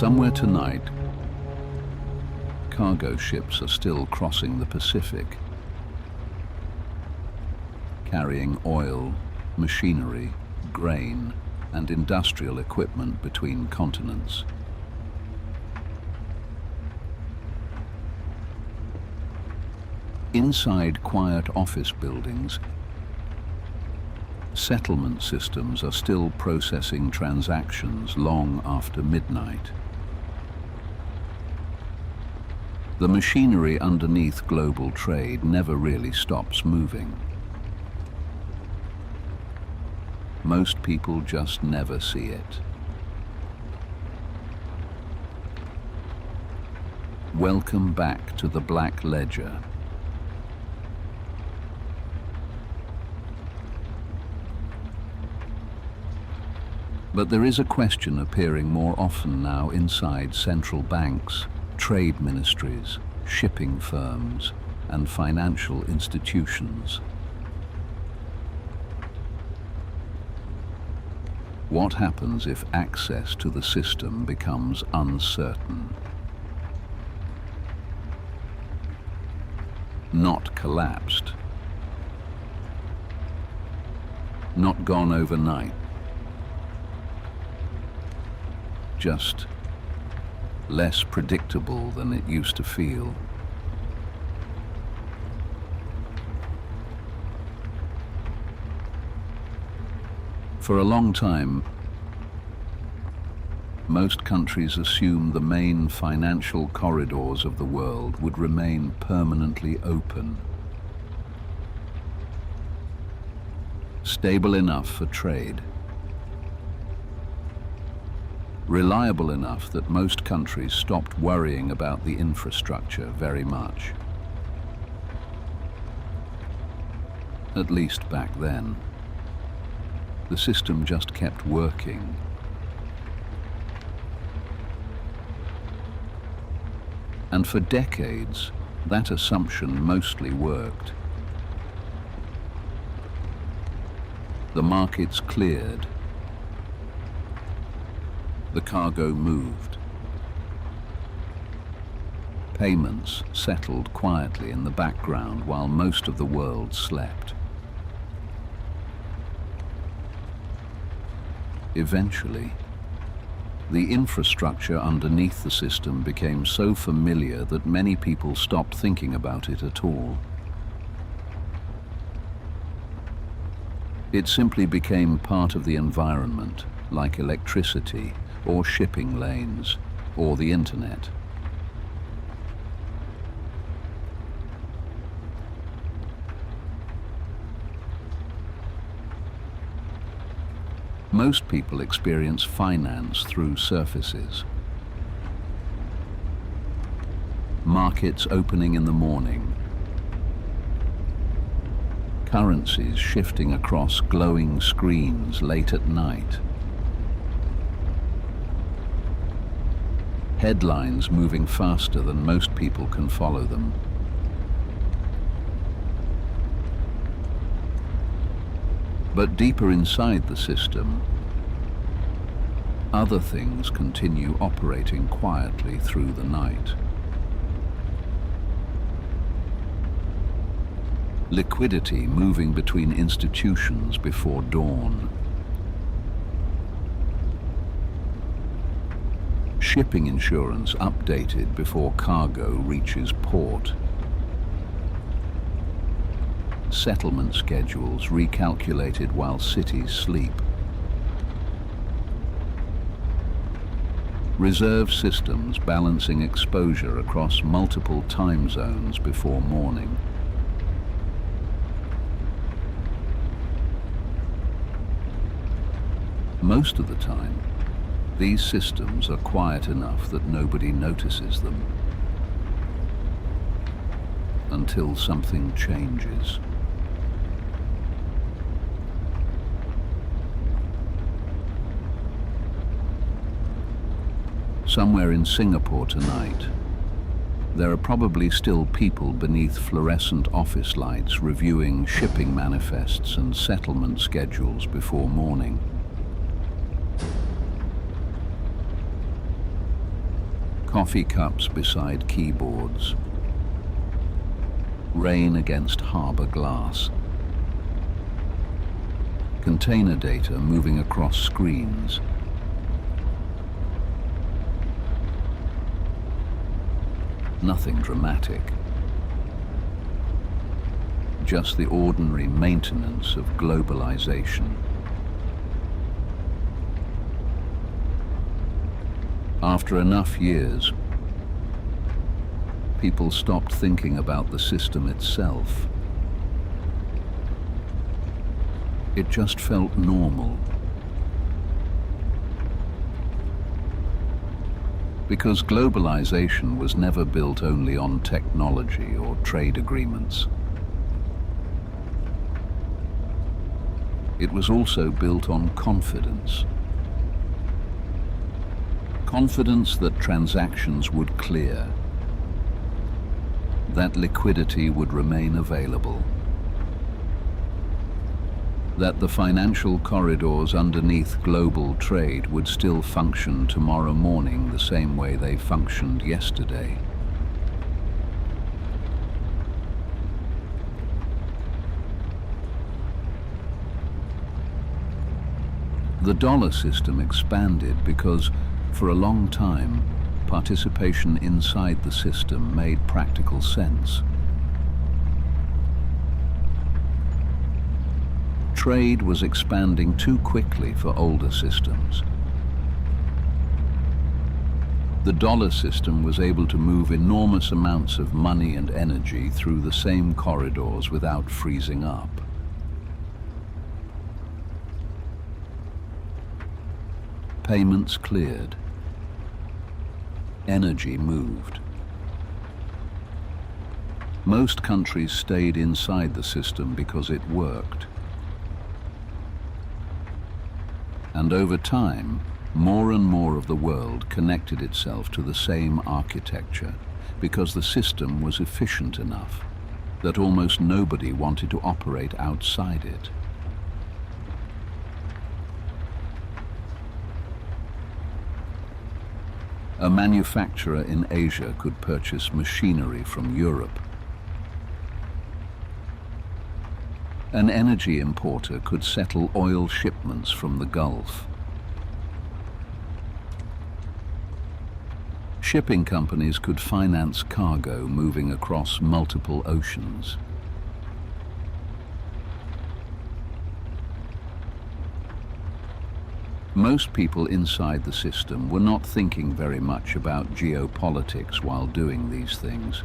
Somewhere tonight, cargo ships are still crossing the Pacific, carrying oil, machinery, grain, and industrial equipment between continents. Inside quiet office buildings, settlement systems are still processing transactions long after midnight. The machinery underneath global trade never really stops moving. Most people just never see it. Welcome back to the Black Ledger. But there is a question appearing more often now inside central banks, trade ministries, shipping firms, and financial institutions. What happens if access to the system becomes uncertain? Not collapsed. Not gone overnight. Just less predictable than it used to feel. For a long time, most countries assumed the main financial corridors of the world would remain permanently open, stable enough for trade, reliable enough that most countries stopped worrying about the infrastructure very much. At least back then. The system just kept working. And for decades, that assumption mostly worked. The markets cleared. The cargo moved. Payments settled quietly in the background while most of the world slept. Eventually, the infrastructure underneath the system became so familiar that many people stopped thinking about it at all. It simply became part of the environment, like electricity, or shipping lanes, or the internet. Most people experience finance through surfaces. Markets opening in the morning. Currencies shifting across glowing screens late at night. Headlines moving faster than most people can follow them. But deeper inside the system, other things continue operating quietly through the night. Liquidity moving between institutions before dawn. Shipping insurance updated before cargo reaches port. Settlement schedules recalculated while cities sleep. Reserve systems balancing exposure across multiple time zones before morning. Most of the time, these systems are quiet enough that nobody notices them. Until something changes. Somewhere in Singapore tonight, there are probably still people beneath fluorescent office lights reviewing shipping manifests and settlement schedules before morning. Coffee cups beside keyboards. Rain against harbor glass. Container data moving across screens. Nothing dramatic. Just the ordinary maintenance of globalization. After enough years, people stopped thinking about the system itself. It just felt normal. Because globalization was never built only on technology or trade agreements. It was also built on confidence. Confidence that transactions would clear, that liquidity would remain available, that the financial corridors underneath global trade would still function tomorrow morning the same way they functioned yesterday. The dollar system expanded because, for a long time, participation inside the system made practical sense. Trade was expanding too quickly for older systems. The dollar system was able to move enormous amounts of money and energy through the same corridors without freezing up. Payments cleared. Energy moved. Most countries stayed inside the system because it worked. And over time, more and more of the world connected itself to the same architecture because the system was efficient enough that almost nobody wanted to operate outside it. A manufacturer in Asia could purchase machinery from Europe. An energy importer could settle oil shipments from the Gulf. Shipping companies could finance cargo moving across multiple oceans. Most people inside the system were not thinking very much about geopolitics while doing these things.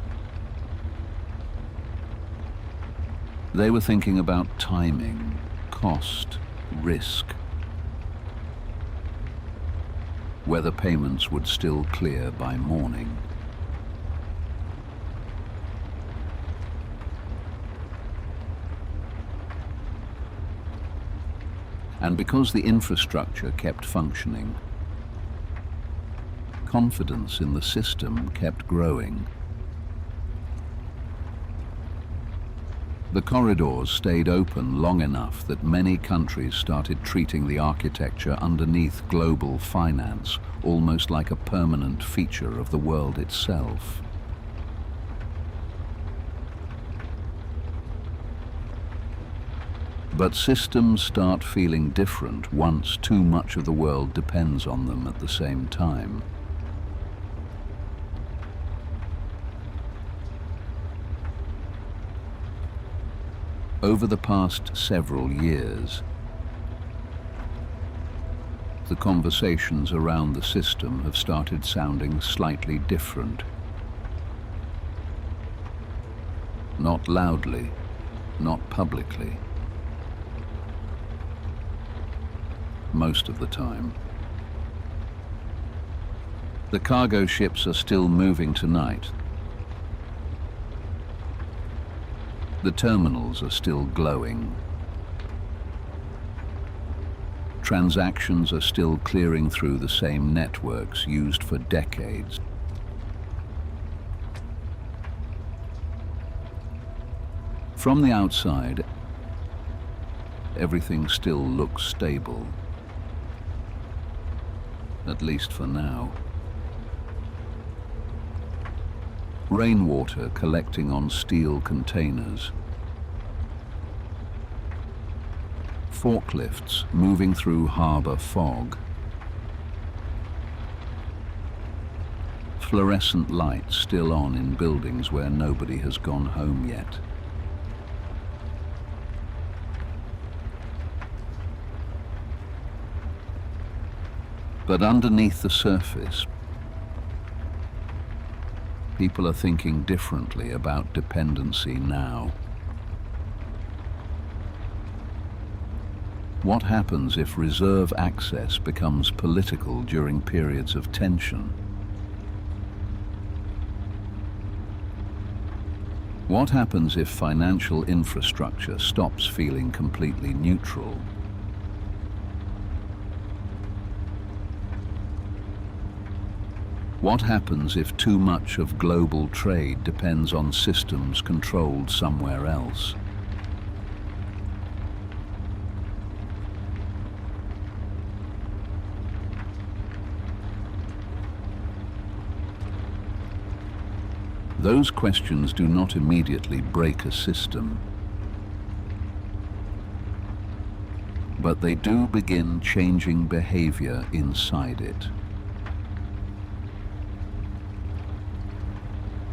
They were thinking about timing, cost, risk, whether payments would still clear by morning. And because the infrastructure kept functioning, confidence in the system kept growing. The corridors stayed open long enough that many countries started treating the architecture underneath global finance almost like a permanent feature of the world itself. But systems start feeling different once too much of the world depends on them at the same time. Over the past several years, the conversations around the system have started sounding slightly different. Not loudly, not publicly. Most of the time. The cargo ships are still moving tonight. The terminals are still glowing. Transactions are still clearing through the same networks used for decades. From the outside, everything still looks stable. At least for now. Rainwater collecting on steel containers. Forklifts moving through harbour fog. Fluorescent lights still on in buildings where nobody has gone home yet. But underneath the surface, people are thinking differently about dependency now. What happens if reserve access becomes political during periods of tension? What happens if financial infrastructure stops feeling completely neutral? What happens if too much of global trade depends on systems controlled somewhere else? Those questions do not immediately break a system, but they do begin changing behavior inside it.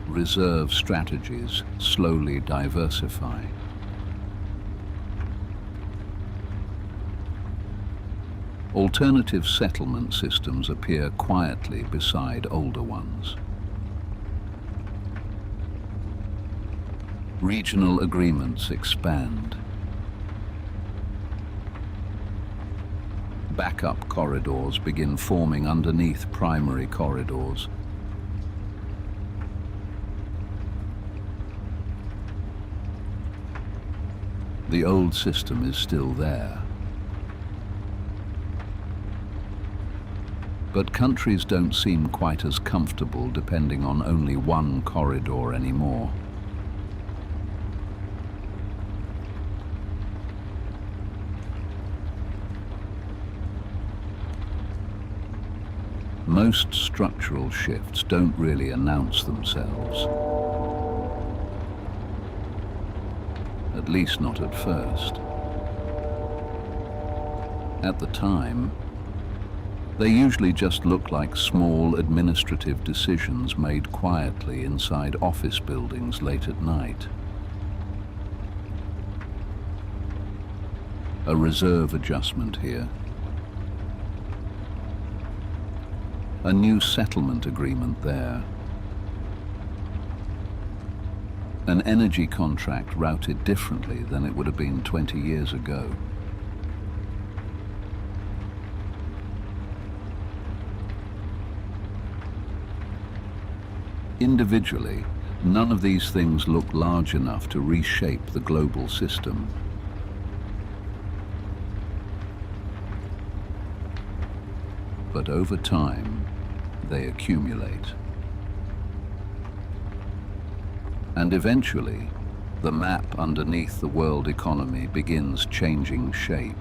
Reserve strategies slowly diversify. Alternative settlement systems appear quietly beside older ones. Regional agreements expand. Backup corridors begin forming underneath primary corridors. The old system is still there. But countries don't seem quite as comfortable depending on only one corridor anymore. Most structural shifts don't really announce themselves. At least not at first. At the time, they usually just look like small administrative decisions made quietly inside office buildings late at night. A reserve adjustment here. A new settlement agreement there. An energy contract routed differently than it would have been 20 years ago. Individually, none of these things look large enough to reshape the global system. But over time, they accumulate. And eventually, the map underneath the world economy begins changing shape.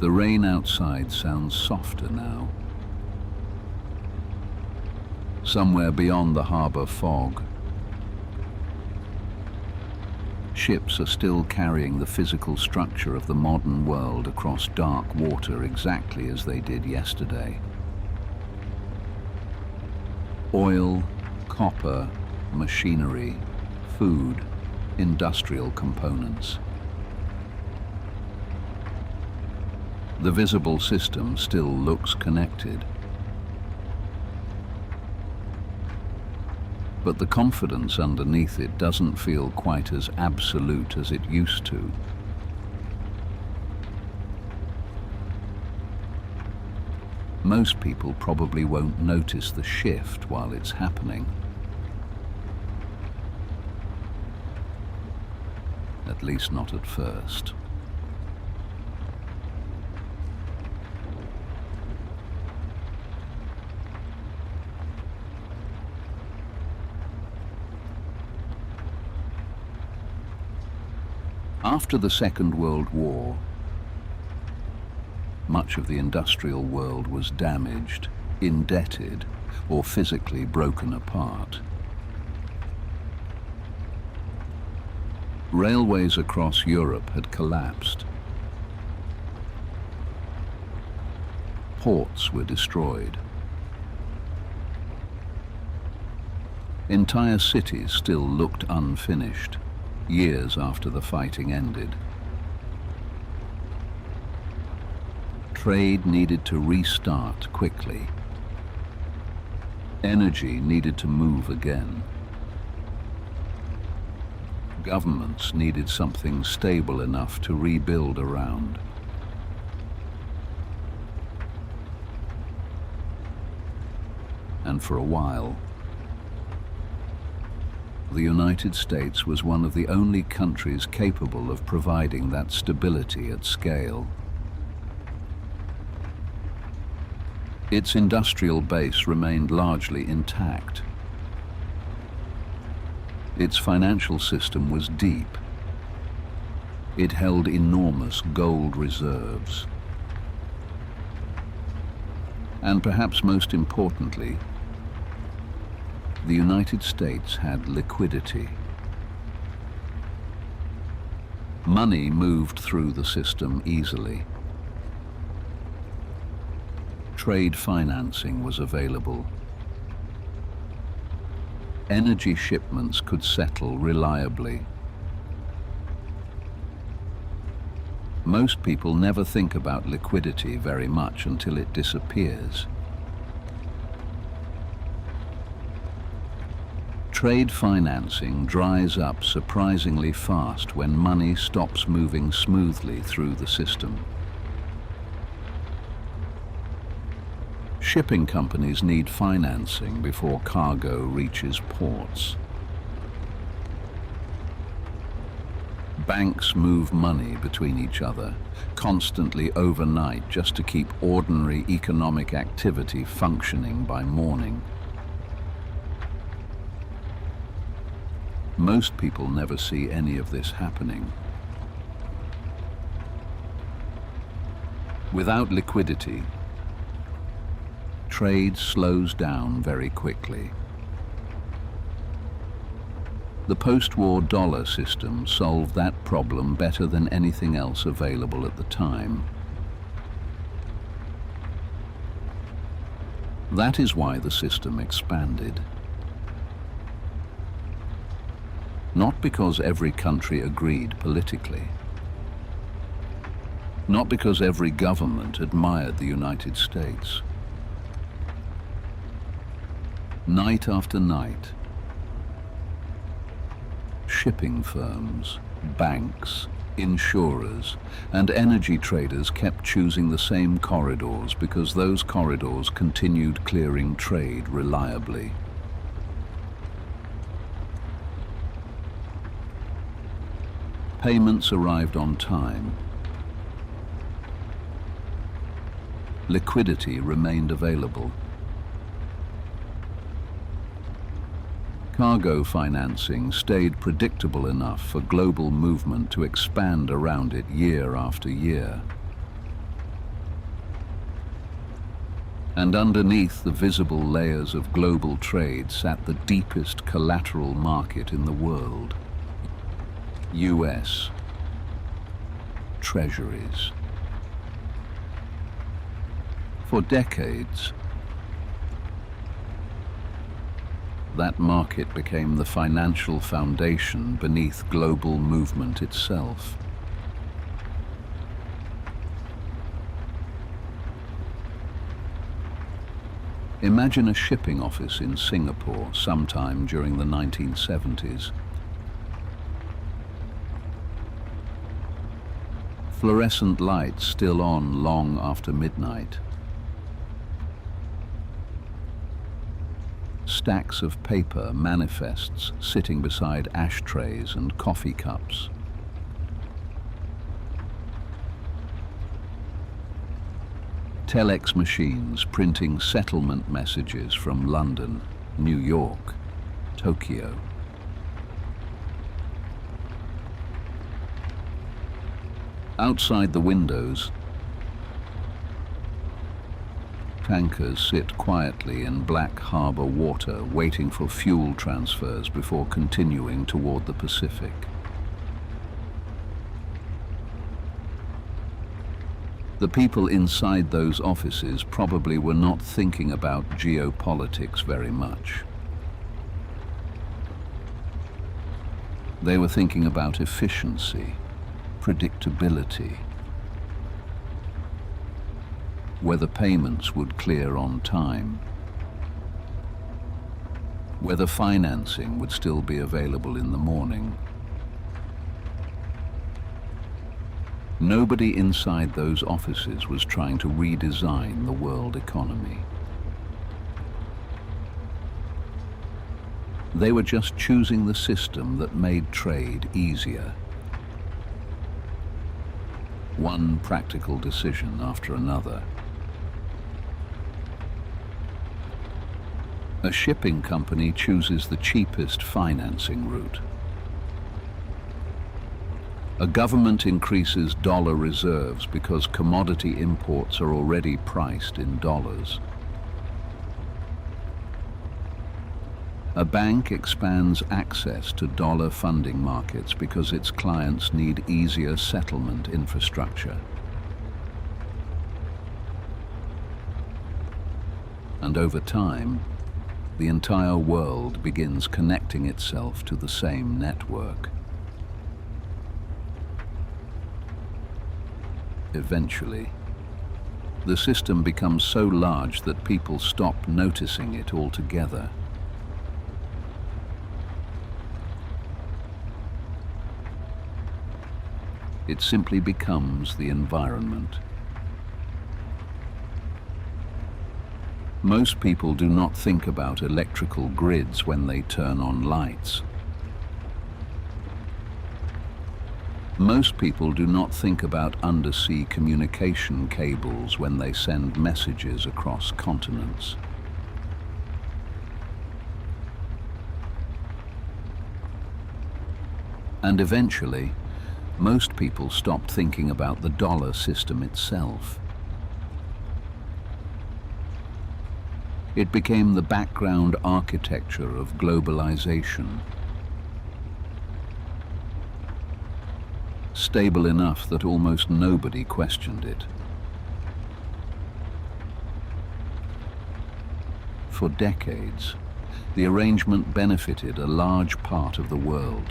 The rain outside sounds softer now. Somewhere beyond the harbor fog, ships are still carrying the physical structure of the modern world across dark water exactly as they did yesterday. Oil, copper, machinery, food, industrial components. The visible system still looks connected. But the confidence underneath it doesn't feel quite as absolute as it used to. Most people probably won't notice the shift while it's happening. At least not at first. After the Second World War, much of the industrial world was damaged, indebted, or physically broken apart. Railways across Europe had collapsed. Ports were destroyed. Entire cities still looked unfinished, years after the fighting ended. Trade needed to restart quickly. Energy needed to move again. Governments needed something stable enough to rebuild around. And for a while, the United States was one of the only countries capable of providing that stability at scale. Its industrial base remained largely intact. Its financial system was deep. It held enormous gold reserves. And perhaps most importantly, the United States had liquidity. Money moved through the system easily. Trade financing was available. Energy shipments could settle reliably. Most people never think about liquidity very much until it disappears. Trade financing dries up surprisingly fast when money stops moving smoothly through the system. Shipping companies need financing before cargo reaches ports. Banks move money between each other, constantly overnight, just to keep ordinary economic activity functioning by morning. Most people never see any of this happening. Without liquidity, trade slows down very quickly. The post-war dollar system solved that problem better than anything else available at the time. That is why the system expanded. Not because every country agreed politically. Not because every government admired the United States. Night after night, shipping firms, banks, insurers, and energy traders kept choosing the same corridors because those corridors continued clearing trade reliably. Payments arrived on time. Liquidity remained available. Cargo financing stayed predictable enough for global movement to expand around it year after year. And underneath the visible layers of global trade sat the deepest collateral market in the world: US Treasuries. For decades, that market became the financial foundation beneath global movement itself. Imagine a shipping office in Singapore sometime during the 1970s. Fluorescent lights still on long after midnight. Stacks of paper manifests sitting beside ashtrays and coffee cups. Telex machines printing settlement messages from London, New York, Tokyo. Outside the windows, Tankers sit quietly in Black Harbor water, waiting for fuel transfers before continuing toward the Pacific. The people inside those offices probably were not thinking about geopolitics very much. They were thinking about efficiency, predictability, whether payments would clear on time, whether financing would still be available in the morning. Nobody inside those offices was trying to redesign the world economy. They were just choosing the system that made trade easier. One practical decision after another. A shipping company chooses the cheapest financing route. A government increases dollar reserves because commodity imports are already priced in dollars. A bank expands access to dollar funding markets because its clients need easier settlement infrastructure. And over time, the entire world begins connecting itself to the same network. Eventually, the system becomes so large that people stop noticing it altogether. It simply becomes the environment. Most people do not think about electrical grids when they turn on lights. Most people do not think about undersea communication cables when they send messages across continents. And eventually, most people stopped thinking about the dollar system itself. It became the background architecture of globalization, stable enough that almost nobody questioned it. For decades, the arrangement benefited a large part of the world.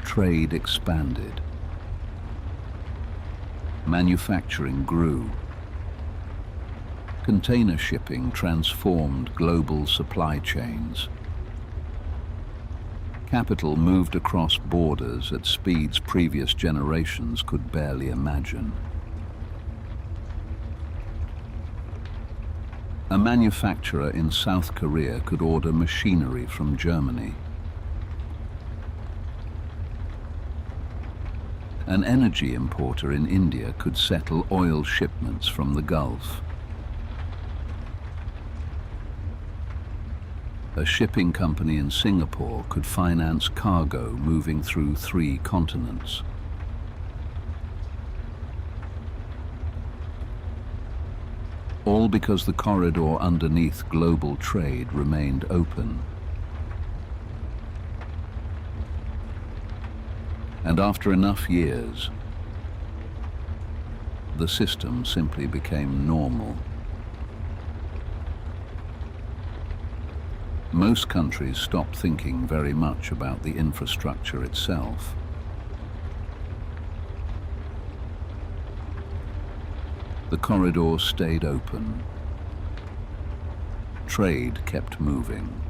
Trade expanded. Manufacturing grew. Container shipping transformed global supply chains. Capital moved across borders at speeds previous generations could barely imagine. A manufacturer in South Korea could order machinery from Germany. An energy importer in India could settle oil shipments from the Gulf. A shipping company in Singapore could finance cargo moving through 3 continents. All because the corridor underneath global trade remained open. And after enough years, the system simply became normal. Most countries stopped thinking very much about the infrastructure itself. The corridor stayed open. Trade kept moving.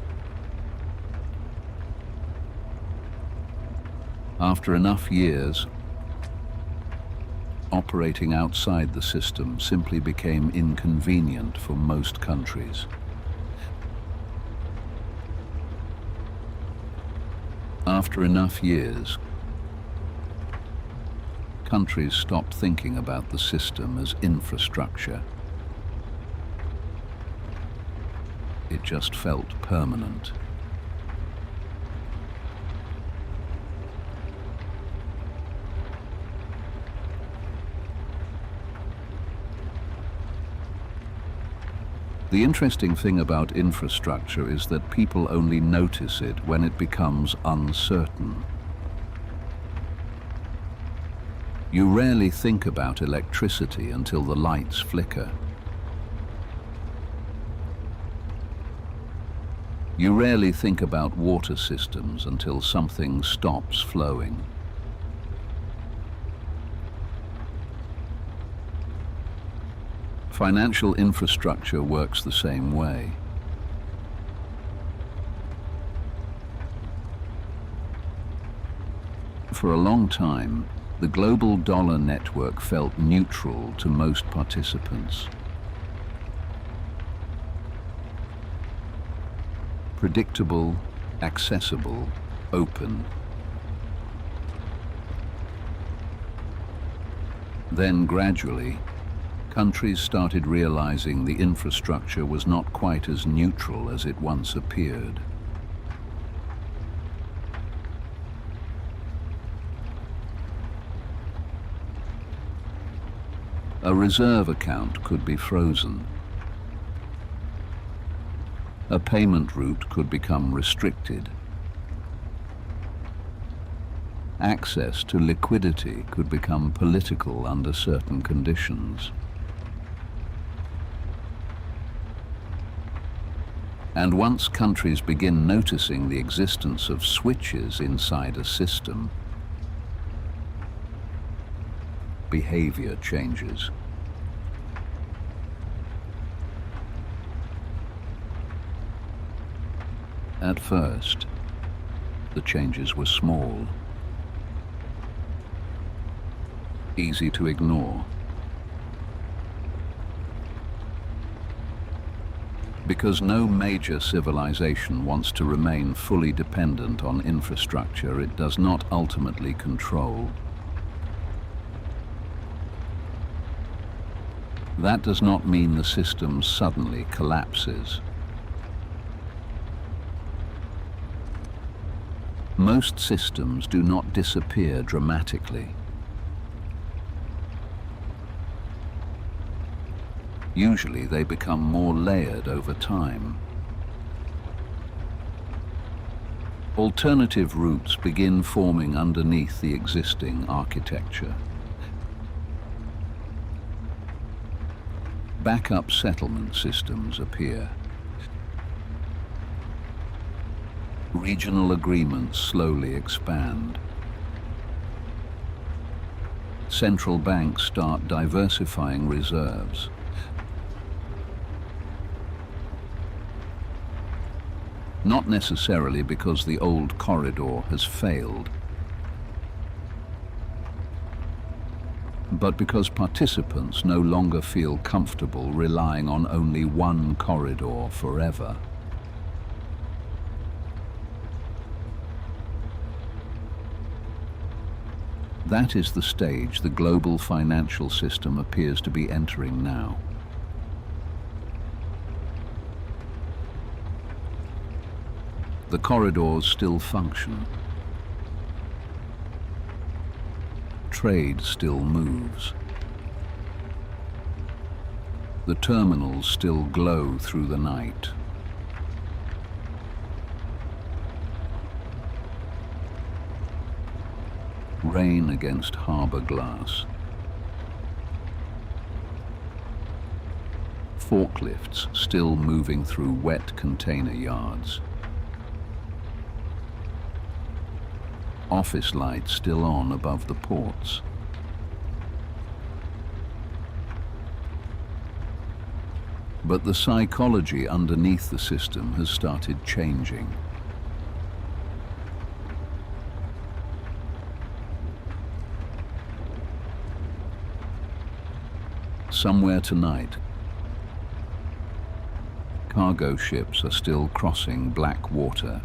After enough years, operating outside the system simply became inconvenient for most countries. After enough years, countries stopped thinking about the system as infrastructure. It just felt permanent. The interesting thing about infrastructure is that people only notice it when it becomes uncertain. You rarely think about electricity until the lights flicker. You rarely think about water systems until something stops flowing. Financial infrastructure works the same way. For a long time, the global dollar network felt neutral to most participants. Predictable, accessible, open. Then gradually, countries started realizing the infrastructure was not quite as neutral as it once appeared. A reserve account could be frozen. A payment route could become restricted. Access to liquidity could become political under certain conditions. And once countries begin noticing the existence of switches inside a system, behavior changes. At first, the changes were small, easy to ignore. Because no major civilization wants to remain fully dependent on infrastructure it does not ultimately control. That does not mean the system suddenly collapses. Most systems do not disappear dramatically. Usually they become more layered over time. Alternative routes begin forming underneath the existing architecture. Backup settlement systems appear. Regional agreements slowly expand. Central banks start diversifying reserves. Not necessarily because the old corridor has failed, but because participants no longer feel comfortable relying on only one corridor forever. That is the stage the global financial system appears to be entering now. The corridors still function. Trade still moves. The terminals still glow through the night. Rain against harbor glass. Forklifts still moving through wet container yards. Office lights still on above the ports. But the psychology underneath the system has started changing. Somewhere tonight, cargo ships are still crossing black water,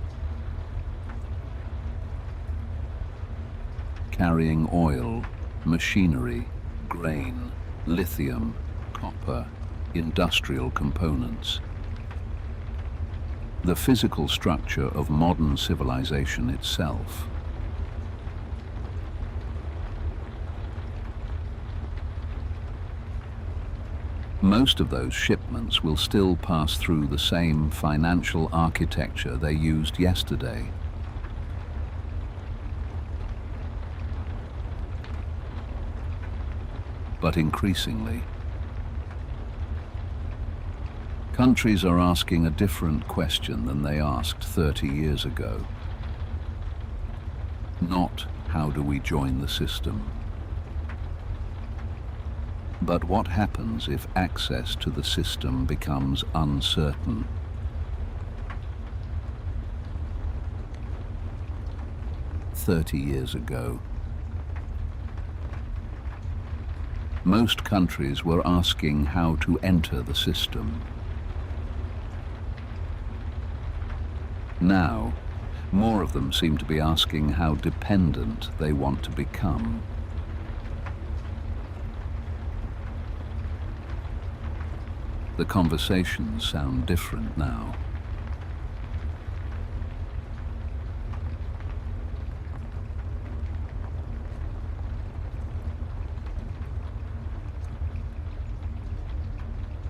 carrying oil, machinery, grain, lithium, copper, industrial components. The physical structure of modern civilization itself. Most of those shipments will still pass through the same financial architecture they used yesterday. But increasingly, countries are asking a different question than they asked 30 years ago. Not how do we join the system, but what happens if access to the system becomes uncertain? "30 years ago, most countries were asking how to enter the system. Now, more of them seem to be asking how dependent they want to become. The conversations sound different now.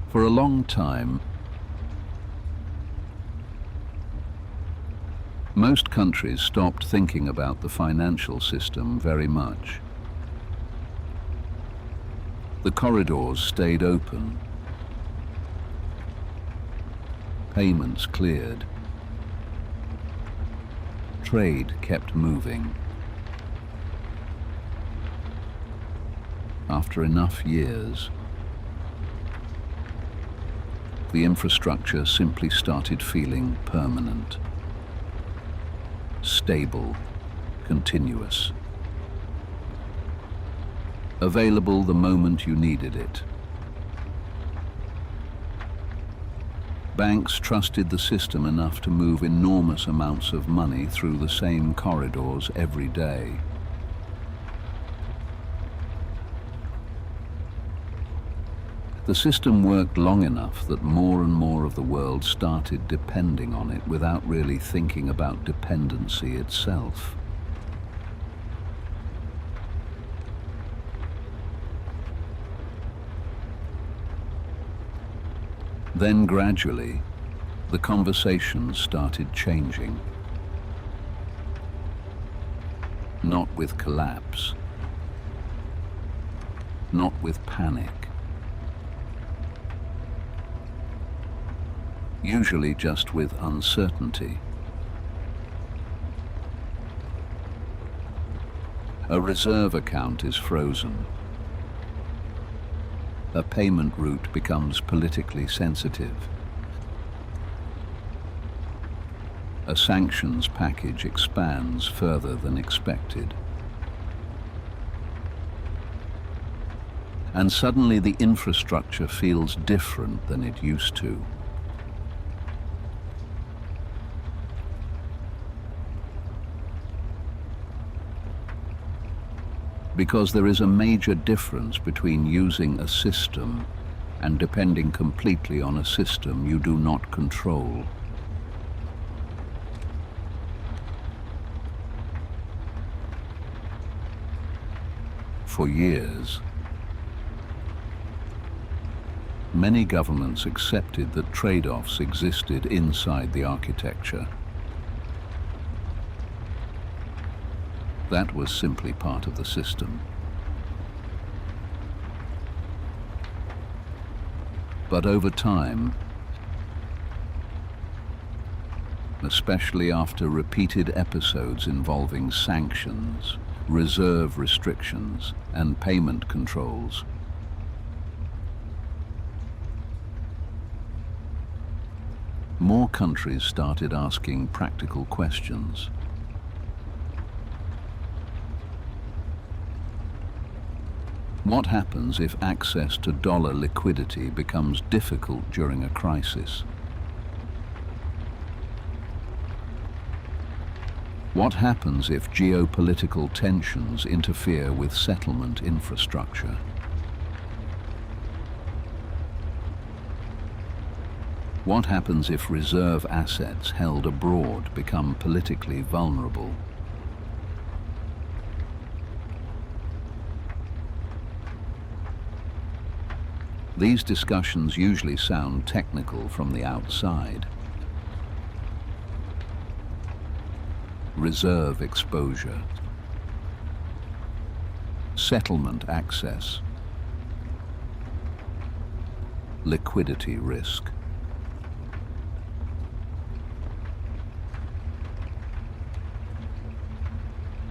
For a long time, most countries stopped thinking about the financial system very much. The corridors stayed open. Payments cleared. Trade kept moving. After enough years, the infrastructure simply started feeling permanent, stable, continuous, available the moment you needed it. Banks trusted the system enough to move enormous amounts of money through the same corridors every day. The system worked long enough that more and more of the world started depending on it without really thinking about dependency itself. Then gradually, the conversations started changing. Not with collapse, not with panic. Usually just with uncertainty. A reserve account is frozen. A payment route becomes politically sensitive. A sanctions package expands further than expected. And suddenly the infrastructure feels different than it used to. Because there is a major difference between using a system and depending completely on a system you do not control. For years, many governments accepted that trade-offs existed inside the architecture. That was simply part of the system. But over time, especially after repeated episodes involving sanctions, reserve restrictions, and payment controls, more countries started asking practical questions. What happens if access to dollar liquidity becomes difficult during a crisis? What happens if geopolitical tensions interfere with settlement infrastructure? What happens if reserve assets held abroad become politically vulnerable? These discussions usually sound technical from the outside. Reserve exposure, settlement access, liquidity risk.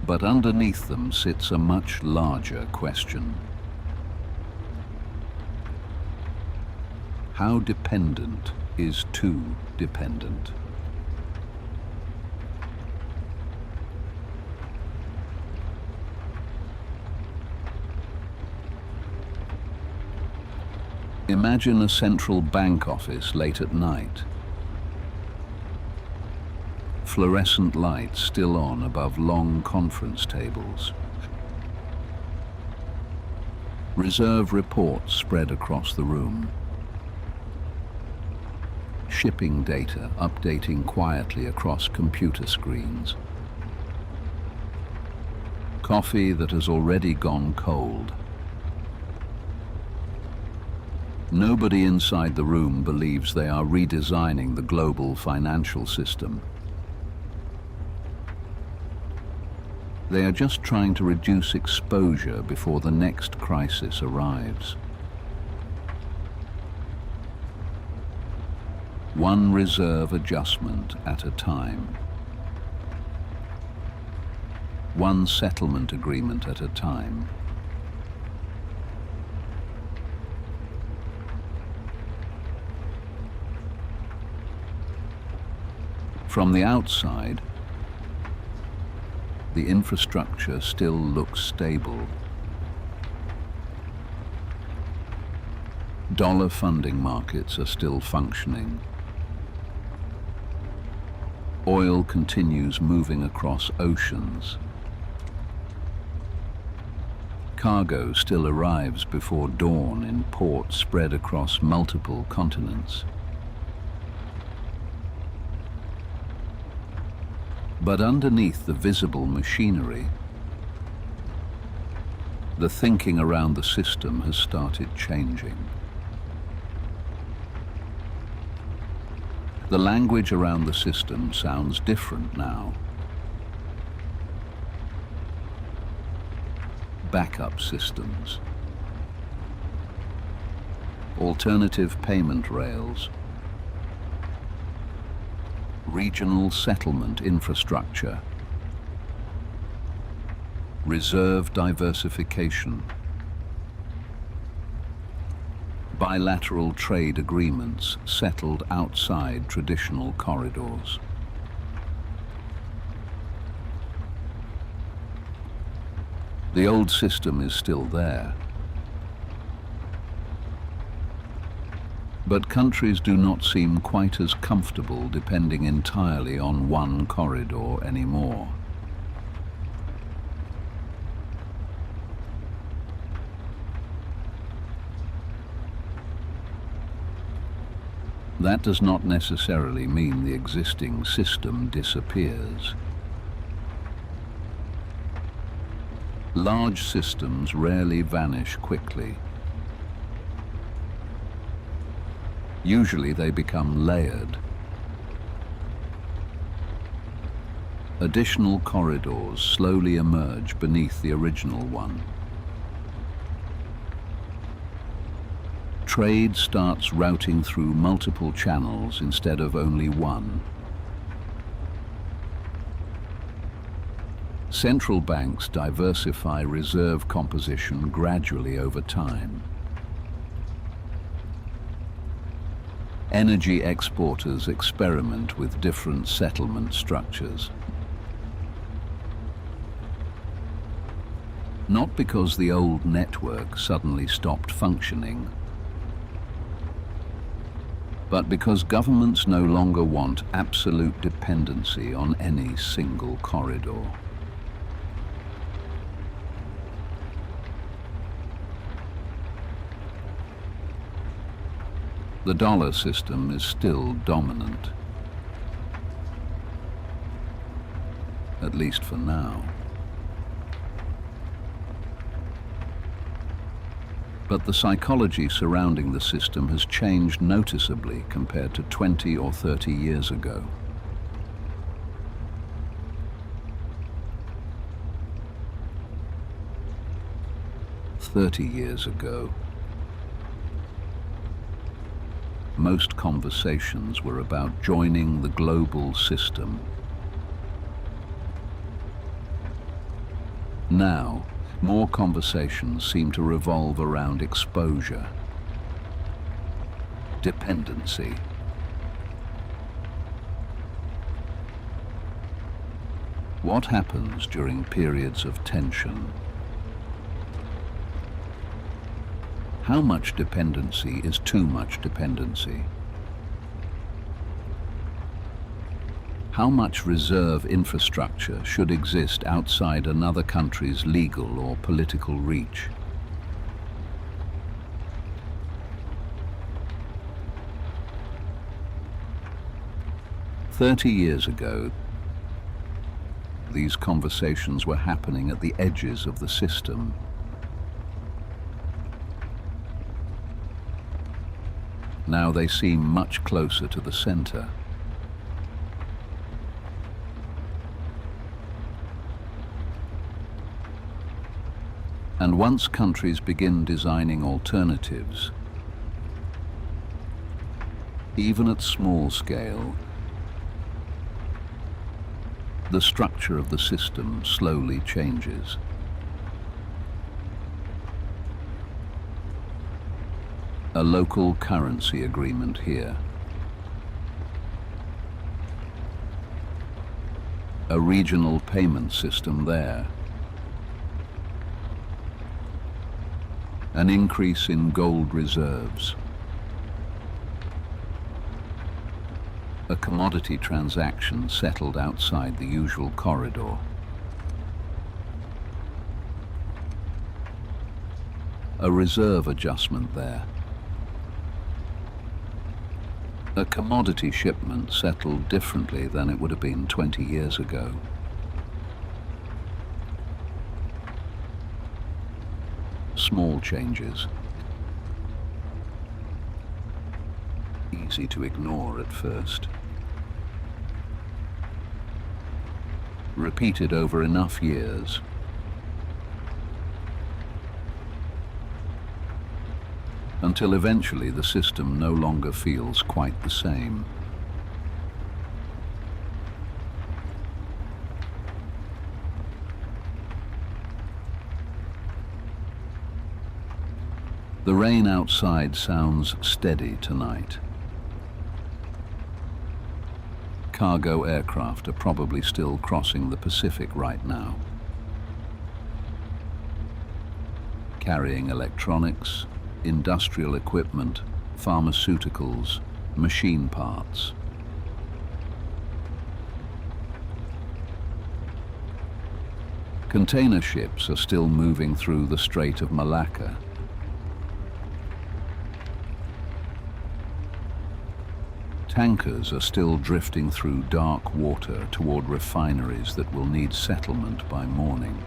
But underneath them sits a much larger question. How dependent is too dependent? Imagine a central bank office late at night. Fluorescent lights still on above long conference tables. Reserve reports spread across the room. Shipping data updating quietly across computer screens. Coffee that has already gone cold. Nobody inside the room believes they are redesigning the global financial system. They are just trying to reduce exposure before the next crisis arrives. One reserve adjustment at a time. One settlement agreement at a time. From the outside, the infrastructure still looks stable. Dollar funding markets are still functioning. Oil continues moving across oceans. Cargo still arrives before dawn in ports spread across multiple continents. But underneath the visible machinery, the thinking around the system has started changing. The language around the system sounds different now. Backup systems, alternative payment rails, regional settlement infrastructure, reserve diversification, bilateral trade agreements settled outside traditional corridors. The old system is still there, but countries do not seem quite as comfortable depending entirely on one corridor anymore. That does not necessarily mean the existing system disappears. Large systems rarely vanish quickly. Usually they become layered. Additional corridors slowly emerge beneath the original one. Trade starts routing through multiple channels instead of only one. Central banks diversify reserve composition gradually over time. Energy exporters experiment with different settlement structures. Not because the old network suddenly stopped functioning, but because governments no longer want absolute dependency on any single corridor. The dollar system is still dominant, at least for now. But the psychology surrounding the system has changed noticeably compared to 20 or 30 years ago. "30 years ago, most conversations were about joining the global system. Now, more conversations seem to revolve around exposure, dependency, what happens during periods of tension? How much dependency is too much dependency? How much reserve infrastructure should exist outside another country's legal or political reach? "30 years ago, these conversations were happening at the edges of the system. Now they seem much closer to the center. And once countries begin designing alternatives, even at small scale, the structure of the system slowly changes. A local currency agreement here, a regional payment system there, an increase in gold reserves, a commodity transaction settled outside the usual corridor, a reserve adjustment there, a commodity shipment settled differently than it would have been 20 years ago. Small changes, easy to ignore at first. Repeated over enough years, until eventually the system no longer feels quite the same. The rain outside sounds steady tonight. Cargo aircraft are probably still crossing the Pacific right now, carrying electronics, industrial equipment, pharmaceuticals, machine parts. Container ships are still moving through the Strait of Malacca. Tankers are still drifting through dark water toward refineries that will need settlement by morning.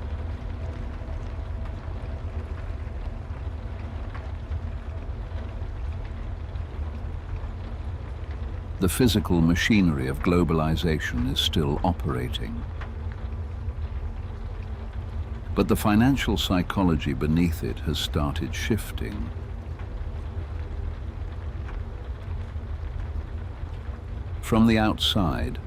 The physical machinery of globalization is still operating. But the financial psychology beneath it has started shifting. From the outside,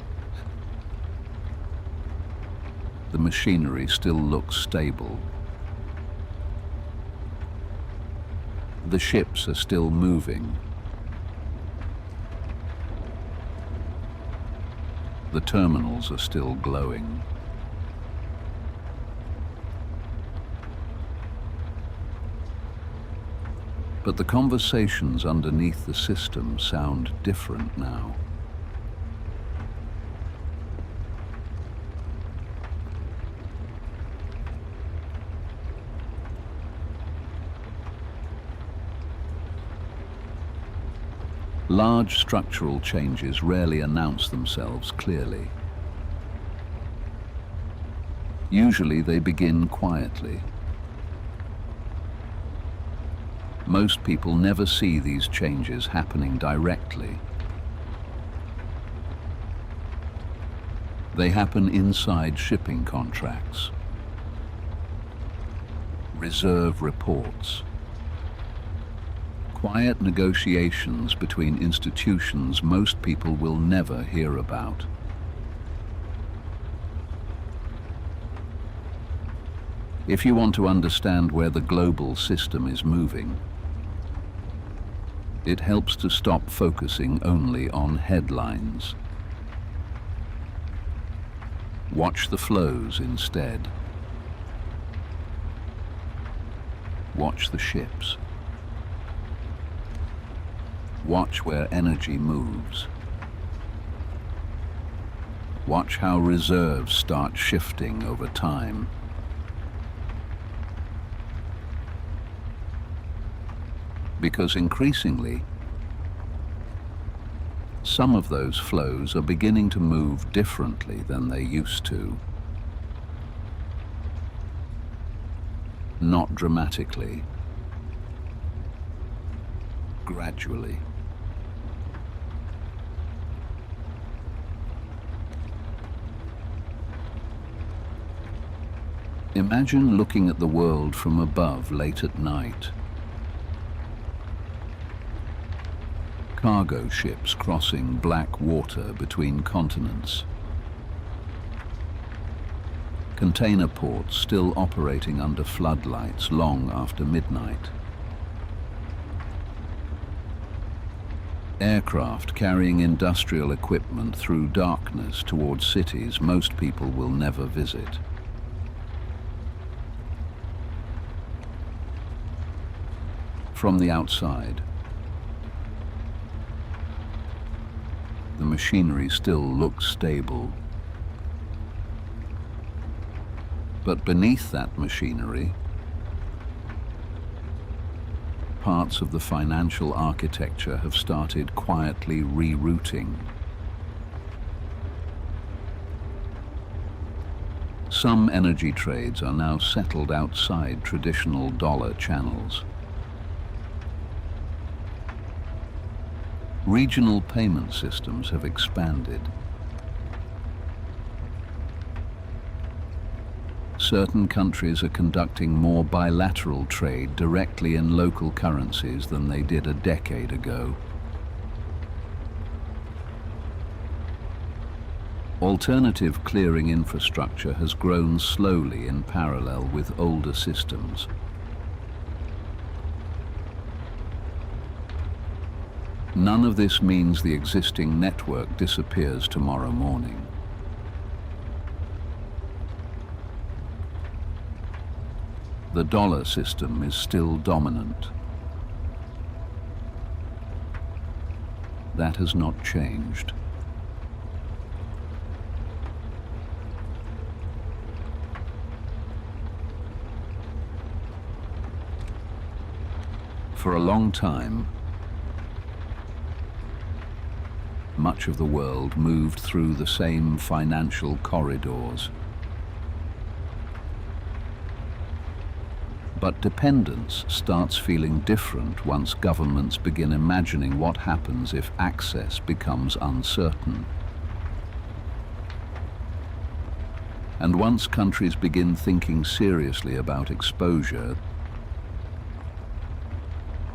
the machinery still looks stable. The ships are still moving. The terminals are still glowing. But the conversations underneath the system sound different now. Large structural changes rarely announce themselves clearly. Usually they begin quietly. Most people never see these changes happening directly. They happen inside shipping contracts, reserve reports, quiet negotiations between institutions most people will never hear about. If you want to understand where the global system is moving, it helps to stop focusing only on headlines. Watch the flows instead. Watch the ships. Watch where energy moves. Watch how reserves start shifting over time. Because increasingly, some of those flows are beginning to move differently than they used to. Not dramatically, gradually. Imagine looking at the world from above late at night. Cargo ships crossing black water between continents. Container ports still operating under floodlights long after midnight. Aircraft carrying industrial equipment through darkness towards cities most people will never visit. From the outside, the machinery still looks stable. But beneath that machinery, parts of the financial architecture have started quietly rerouting. Some energy trades are now settled outside traditional dollar channels. Regional payment systems have expanded. Certain countries are conducting more bilateral trade directly in local currencies than they did a decade ago. Alternative clearing infrastructure has grown slowly in parallel with older systems. None of this means the existing network disappears tomorrow morning. The dollar system is still dominant. That has not changed. For a long time, much of the world moved through the same financial corridors. But dependence starts feeling different once governments begin imagining what happens if access becomes uncertain. And once countries begin thinking seriously about exposure,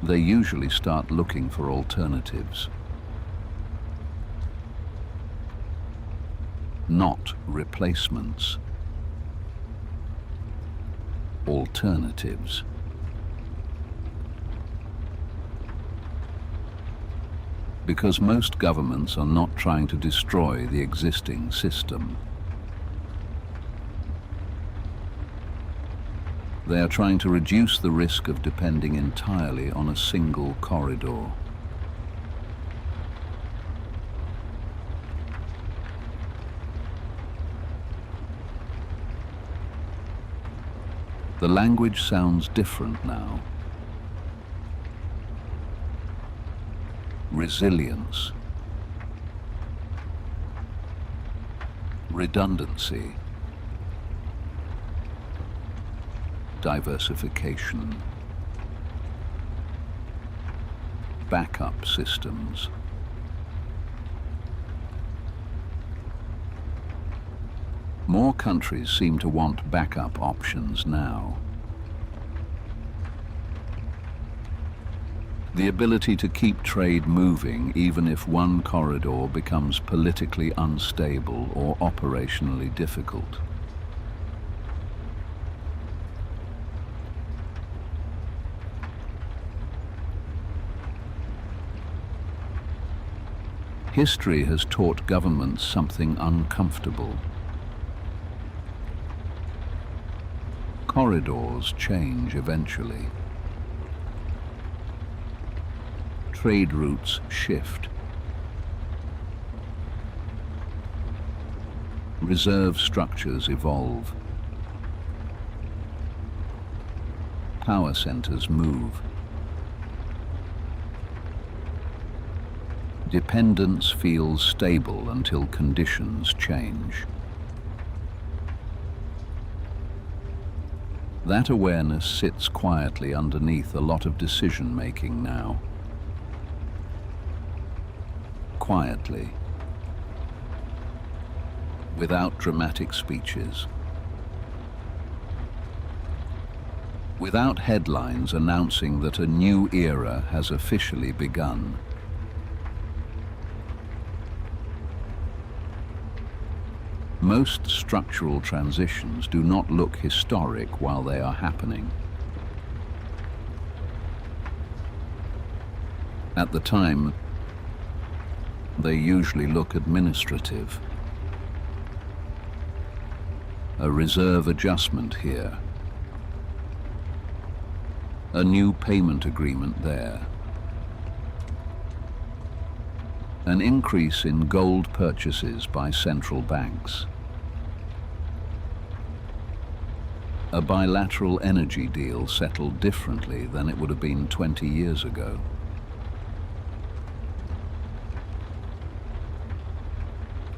they usually start looking for alternatives. Not replacements. Alternatives. Because most governments are not trying to destroy the existing system. They are trying to reduce the risk of depending entirely on a single corridor. The language sounds different now. Resilience, redundancy, diversification. backup systems. More countries seem to want backup options now. The ability to keep trade moving even if one corridor becomes politically unstable or operationally difficult. History has taught governments something uncomfortable. Corridors change eventually. Trade routes shift. Reserve structures evolve. Power centers move. Dependence feels stable until conditions change. That awareness sits quietly underneath a lot of decision-making now. Quietly, without dramatic speeches, without headlines announcing that a new era has officially begun. Most structural transitions do not look historic while they are happening. At the time, they usually look administrative. A reserve adjustment here. A new payment agreement there. An increase in gold purchases by central banks. A bilateral energy deal settled differently than it would have been 20 years ago.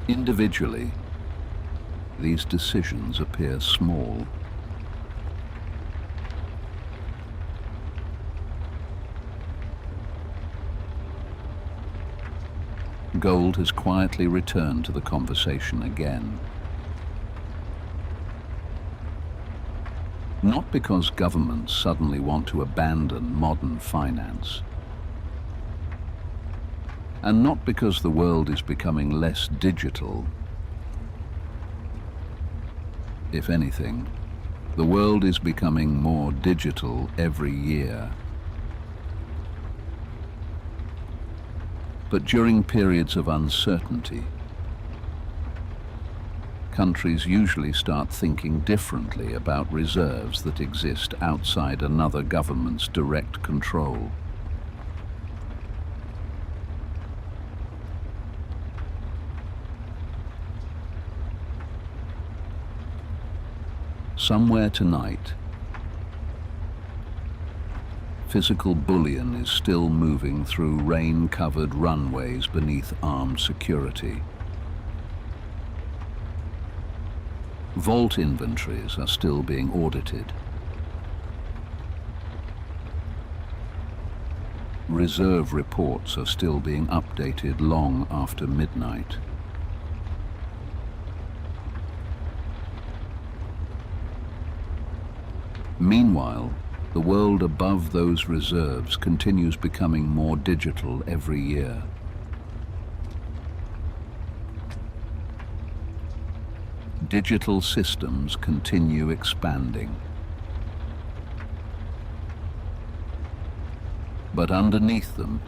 Individually, these decisions appear small. Gold has quietly returned to the conversation again. Not because governments suddenly want to abandon modern finance, and not because the world is becoming less digital. If anything, the world is becoming more digital every year. But during periods of uncertainty, countries usually start thinking differently about reserves that exist outside another government's direct control. Somewhere tonight, physical bullion is still moving through rain-covered runways beneath armed security. Vault inventories are still being audited. Reserve reports are still being updated long after midnight. Meanwhile, the world above those reserves continues becoming more digital every year. Digital systems continue expanding. But underneath them,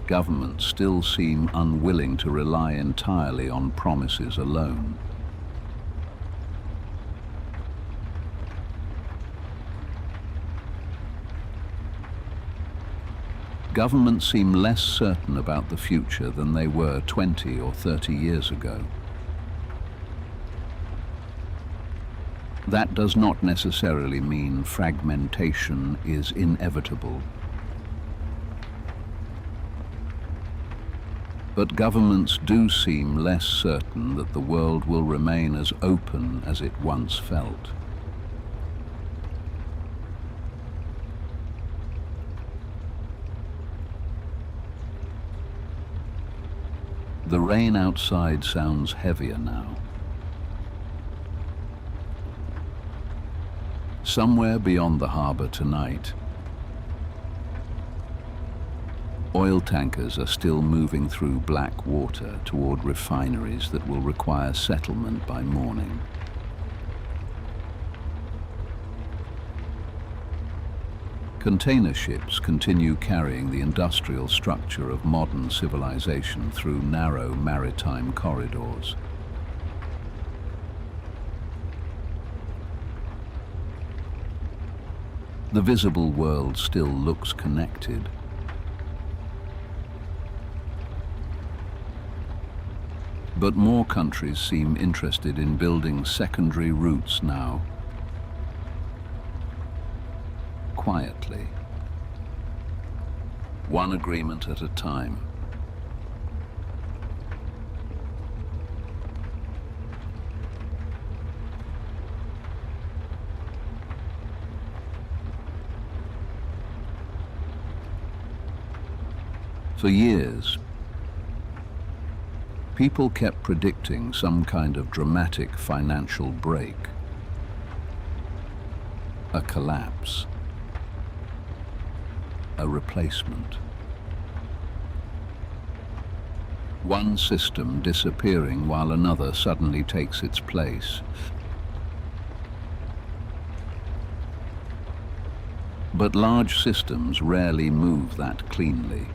governments still seem unwilling to rely entirely on promises alone. Governments seem less certain about the future than they were 20 or 30 years ago. That does not necessarily mean fragmentation is inevitable. But governments do seem less certain that the world will remain as open as it once felt. The rain outside sounds heavier now. Somewhere beyond the harbor tonight, oil tankers are still moving through black water toward refineries that will require settlement by morning. Container ships continue carrying the industrial structure of modern civilization through narrow maritime corridors. The visible world still looks connected. But more countries seem interested in building secondary routes now. Quietly. One agreement at a time. For years, people kept predicting some kind of dramatic financial break, a collapse, a replacement. One system disappearing while another suddenly takes its place. But large systems rarely move that cleanly.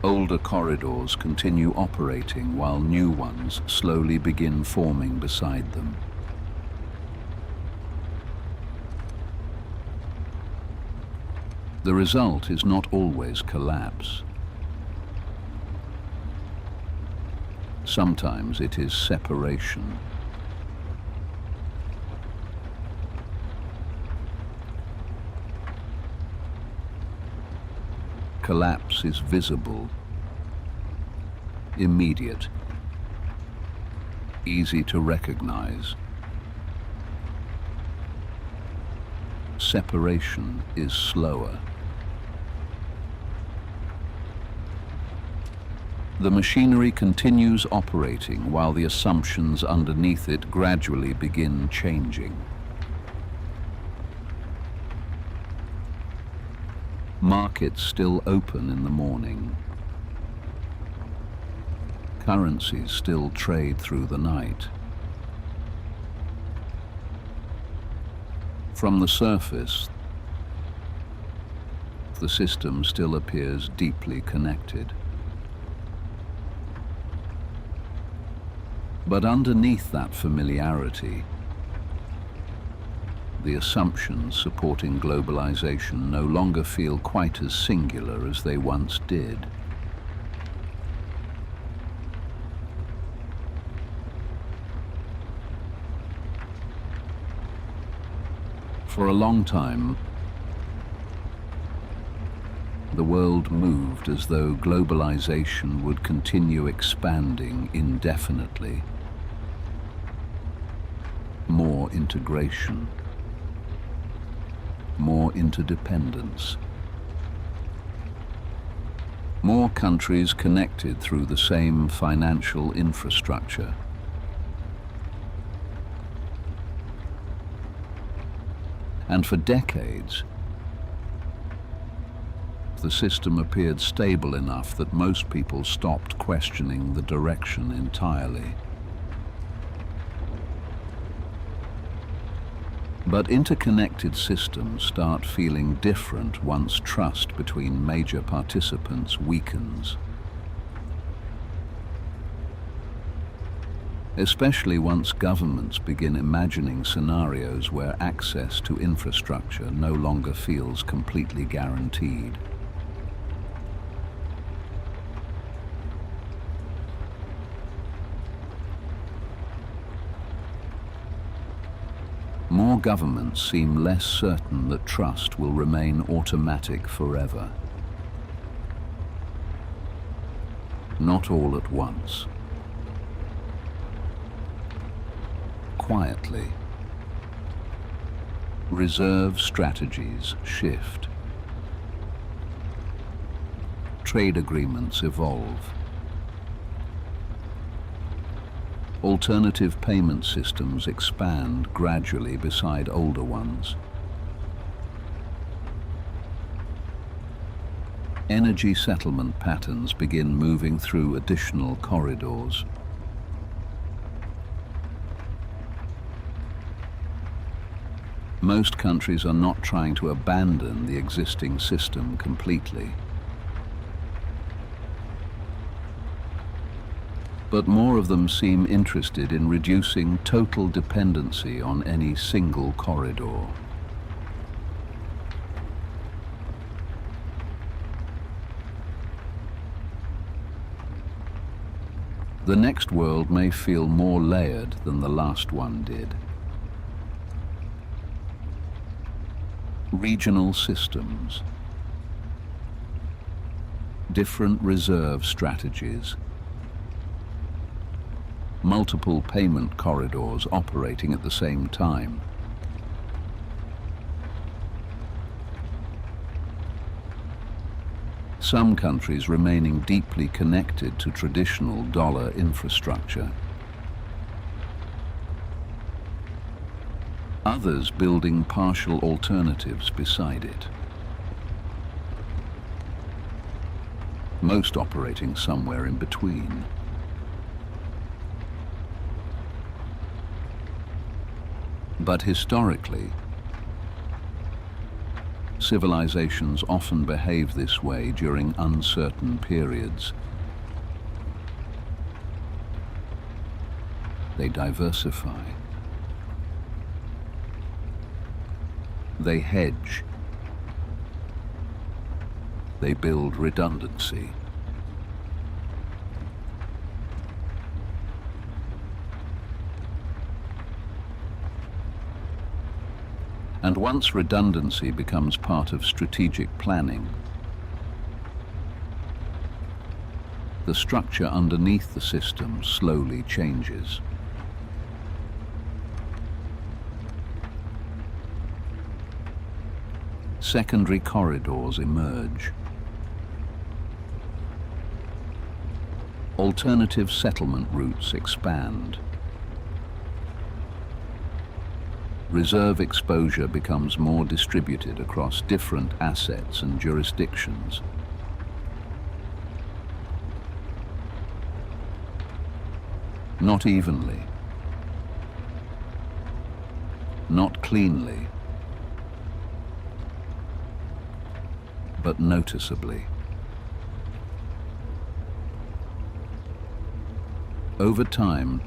Older corridors continue operating while new ones slowly begin forming beside them. The result is not always collapse. Sometimes it is separation. Collapse is visible, immediate, easy to recognize. Separation is slower. The machinery continues operating while the assumptions underneath it gradually begin changing. Markets still open in the morning. Currencies still trade through the night. From the surface, the system still appears deeply connected. But underneath that familiarity, the assumptions supporting globalization no longer feel quite as singular as they once did. For a long time, the world moved as though globalization would continue expanding indefinitely. More integration, more interdependence, more countries connected through the same financial infrastructure. And for decades, the system appeared stable enough that most people stopped questioning the direction entirely. But interconnected systems start feeling different once trust between major participants weakens. Especially once governments begin imagining scenarios where access to infrastructure no longer feels completely guaranteed. More governments seem less certain that trust will remain automatic forever. Not all at once. Quietly, reserve strategies shift. trade agreements evolve. Alternative payment systems expand gradually beside older ones. Energy settlement patterns begin moving through additional corridors. Most countries are not trying to abandon the existing system completely. But more of them seem interested in reducing total dependency on any single corridor. The next world may feel more layered than the last one did. Regional systems, different reserve strategies, multiple payment corridors operating at the same time. Some countries remaining deeply connected to traditional dollar infrastructure. Others building partial alternatives beside it. Most operating somewhere in between. But historically, civilizations often behave this way during uncertain periods. They diversify. They hedge. They build redundancy. And once redundancy becomes part of strategic planning, the structure underneath the system slowly changes. Secondary corridors emerge. Alternative settlement routes expand. Reserve exposure becomes more distributed across different assets and jurisdictions. Not evenly, not cleanly, but noticeably. Over time,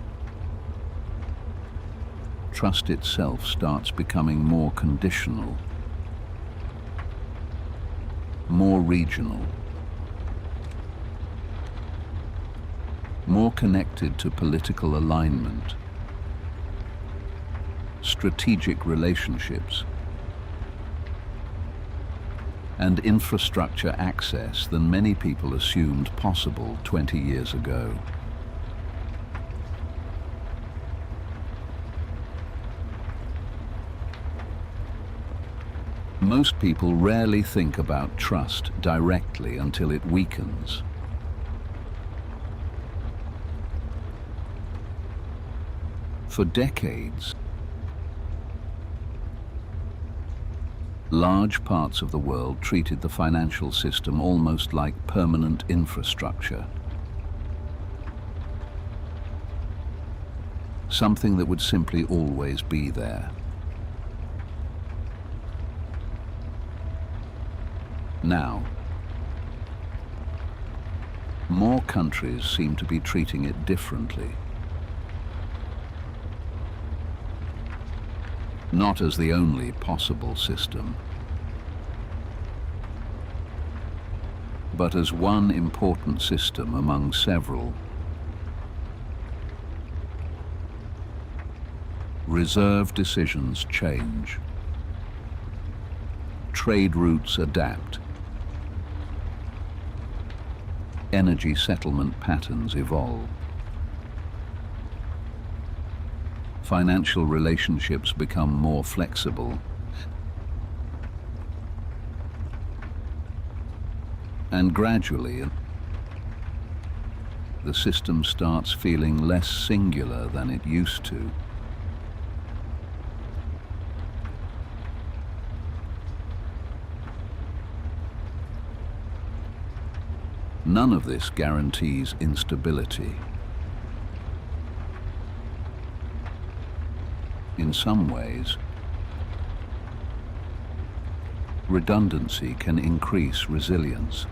trust itself starts becoming more conditional, more regional, more connected to political alignment, strategic relationships, and infrastructure access than many people assumed possible 20 years ago. Most people rarely think about trust directly until it weakens. For decades, large parts of the world treated the financial system almost like permanent infrastructure. Something that would simply always be there. Now, more countries seem to be treating it differently. Not as the only possible system, but as one important system among several. Reserve decisions change. Trade routes adapt. Energy settlement patterns evolve. Financial relationships become more flexible. And gradually, the system starts feeling less singular than it used to. None of this guarantees instability. In some ways, redundancy can increase resilience.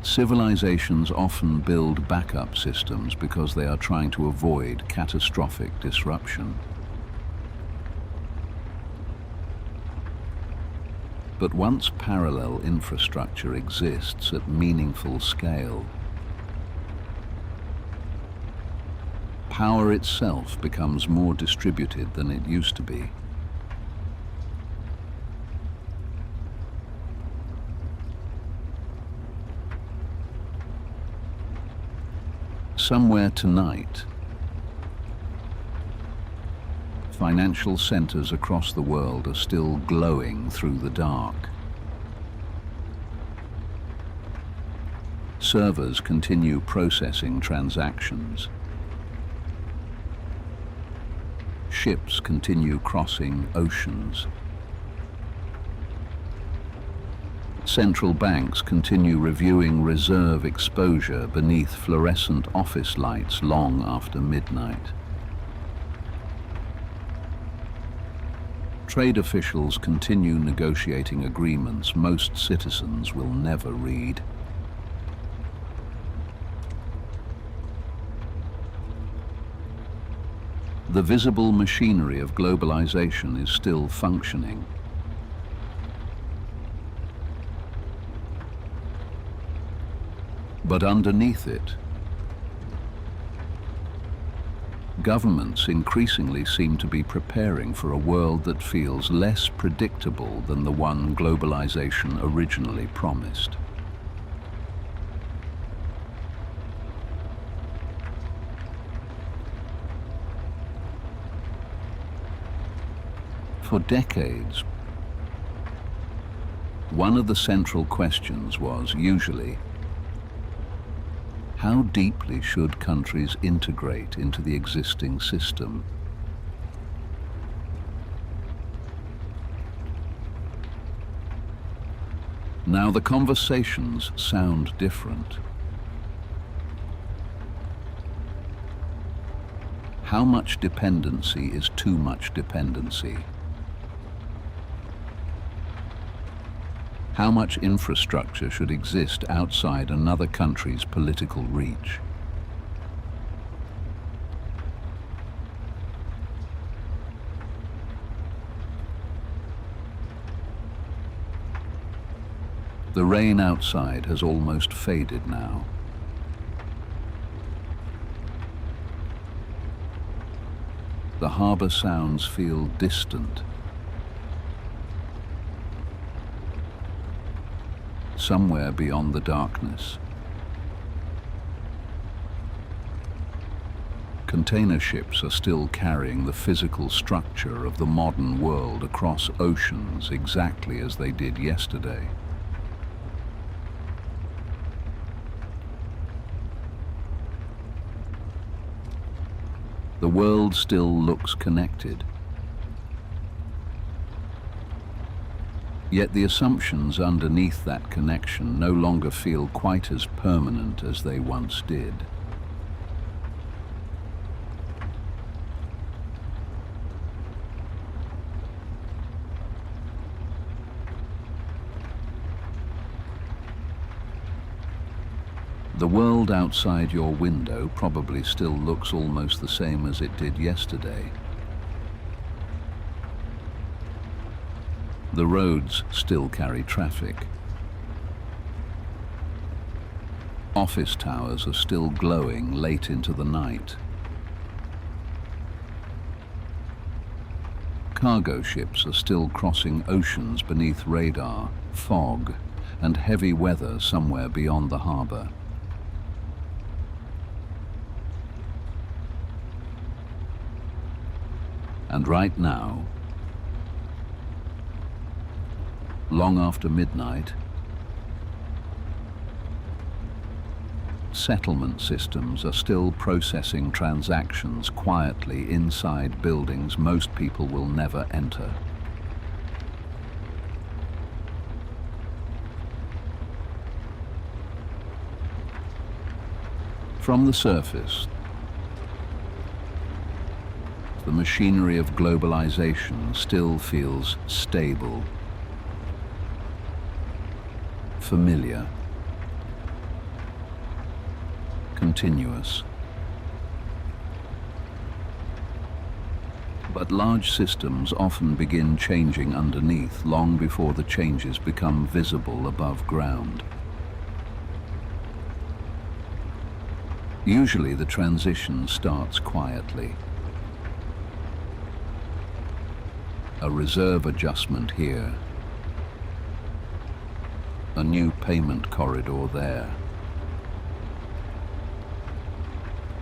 Civilizations often build backup systems because they are trying to avoid catastrophic disruption. But once parallel infrastructure exists at meaningful scale, power itself becomes more distributed than it used to be. Somewhere tonight, financial centers across the world are still glowing through the dark. Servers continue processing transactions. Ships continue crossing oceans. Central banks continue reviewing reserve exposure beneath fluorescent office lights long after midnight. Trade officials continue negotiating agreements most citizens will never read. The visible machinery of globalization is still functioning. But underneath it, governments increasingly seem to be preparing for a world that feels less predictable than the one globalization originally promised. For decades, one of the central questions was usually, how deeply should countries integrate into the existing system? Now the conversations sound different. How much dependency is too much dependency? How much infrastructure should exist outside another country's political reach? The rain outside has almost faded now. The harbor sounds feel distant. Somewhere beyond the darkness, container ships are still carrying the physical structure of the modern world across oceans exactly as they did yesterday. The world still looks connected. Yet the assumptions underneath that connection no longer feel quite as permanent as they once did. The world outside your window probably still looks almost the same as it did yesterday. The roads still carry traffic. Office towers are still glowing late into the night. Cargo ships are still crossing oceans beneath radar, fog, and heavy weather somewhere beyond the harbor. And right now, long after midnight, settlement systems are still processing transactions quietly inside buildings most people will never enter. From the surface, the machinery of globalization still feels stable, familiar, continuous. But large systems often begin changing underneath long before the changes become visible above ground. Usually the transition starts quietly. A reserve adjustment here, a new payment corridor there.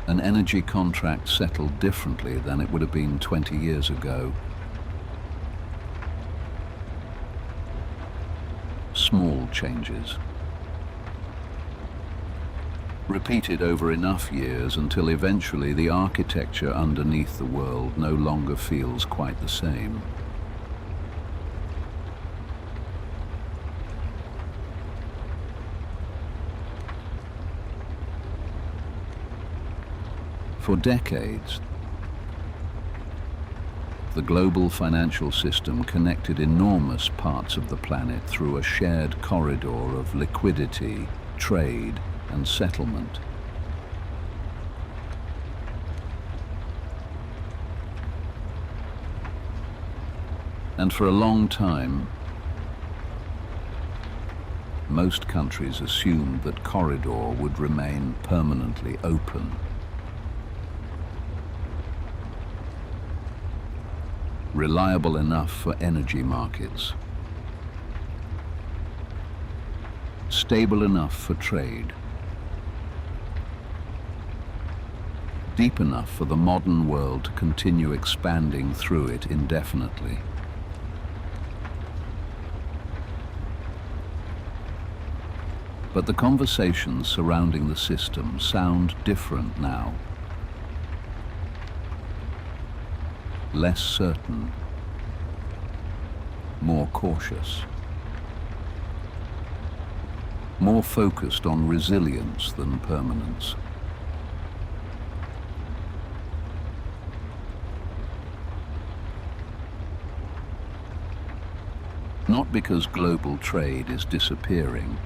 An energy contract settled differently than it would have been 20 years ago. Small changes, repeated over enough years until eventually the architecture underneath the world no longer feels quite the same. For decades, the global financial system connected enormous parts of the planet through a shared corridor of liquidity, trade, and settlement. And for a long time, most countries assumed that corridor would remain permanently open. Reliable enough for energy markets, stable enough for trade, deep enough for the modern world to continue expanding through it indefinitely. But the conversations surrounding the system sound different now. Less certain, more cautious, more focused on resilience than permanence. Not because global trade is disappearing,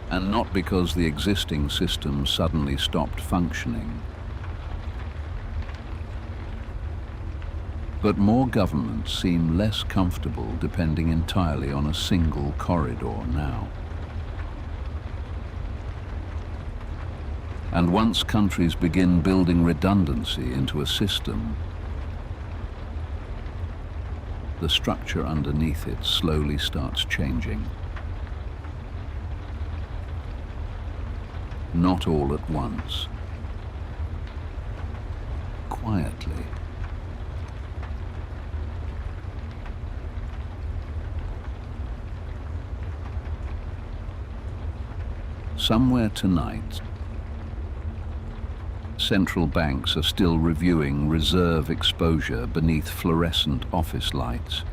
and not because the existing system suddenly stopped functioning, but more governments seem less comfortable depending entirely on a single corridor now. And once countries begin building redundancy into a system, the structure underneath it slowly starts changing. Not all at once. Quietly. Somewhere tonight, central banks are still reviewing reserve exposure beneath fluorescent office lights.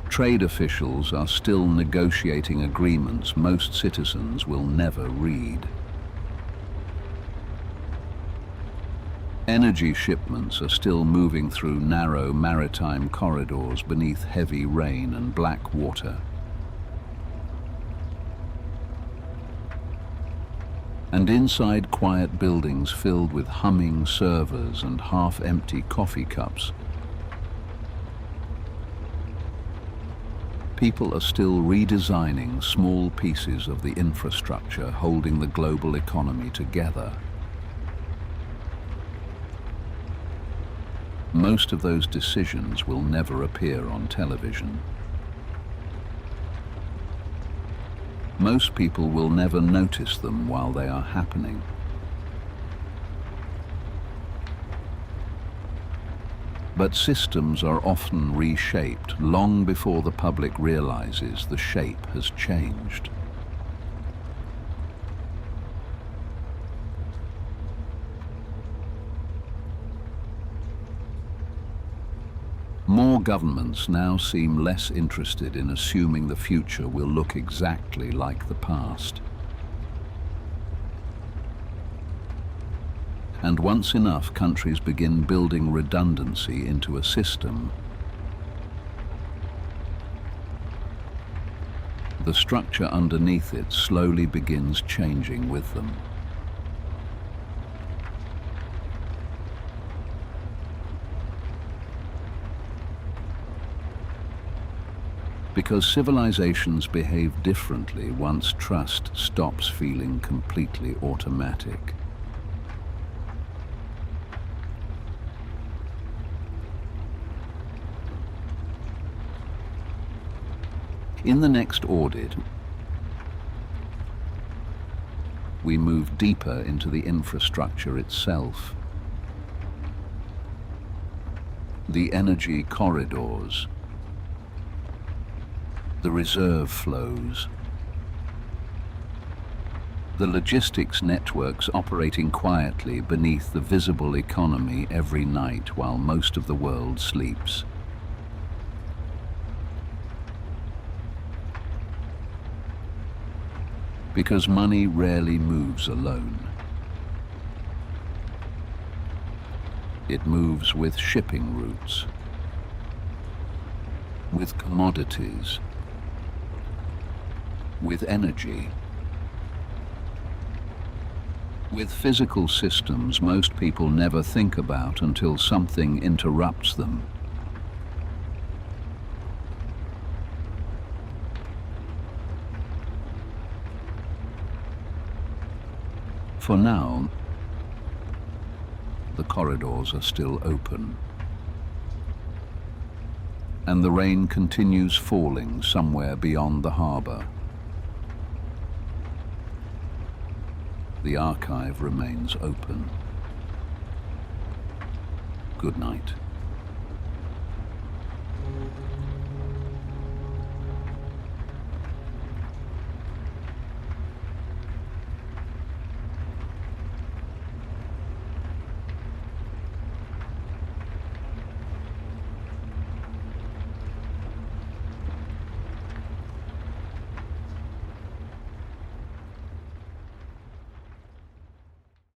Trade officials are still negotiating agreements most citizens will never read. Energy shipments are still moving through narrow maritime corridors beneath heavy rain and black water. And inside quiet buildings filled with humming servers and half-empty coffee cups, people are still redesigning small pieces of the infrastructure holding the global economy together. Most of those decisions will never appear on television. Most people will never notice them while they are happening. But systems are often reshaped long before the public realizes the shape has changed. More governments now seem less interested in assuming the future will look exactly like the past. And once enough countries begin building redundancy into a system, the structure underneath it slowly begins changing with them. Because civilizations behave differently once trust stops feeling completely automatic. In the next audit, we move deeper into the infrastructure itself. The energy corridors, the reserve flows, the logistics networks operating quietly beneath the visible economy every night while most of the world sleeps. Because money rarely moves alone. It moves with shipping routes, with commodities, with energy, with physical systems most people never think about until something interrupts them. For now, the corridors are still open, and the rain continues falling somewhere beyond the harbor. The archive remains open. Good night.